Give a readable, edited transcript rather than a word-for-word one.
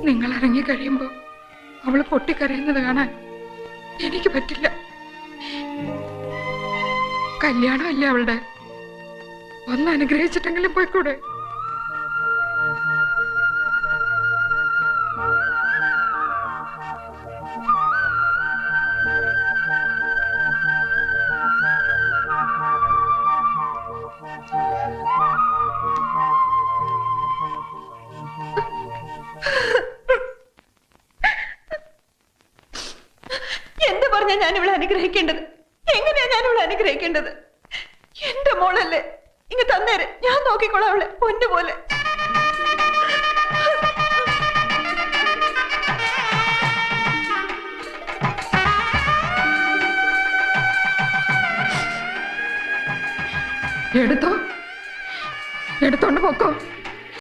നിങ്ങൾ ഇറങ്ങി കഴിയുമ്പോ അവള് പൊട്ടിക്കരയുന്നത് കാണാൻ എനിക്ക് പറ്റില്ല. കല്യാണമല്ലേ അവളുടെ, ഒന്ന് അനുഗ്രഹിച്ചിട്ടെങ്കിലും പോയിക്കൂടെ? എന്ത് പറഞ്ഞാ ഞാൻ ഇവിടെ അനുഗ്രഹിക്കേണ്ടത്? എങ്ങനെയാ ഞാൻ ഇവിടെ അനുഗ്രഹിക്കേണ്ടത്? എന്റെ മോളല്ലേ, ഇങ്ങ് തന്നേര്, ഞാൻ നോക്കിക്കോളാം അവളെ പൊന്നുപോലെ. എടുത്തോണ്ട് പൊക്കോ.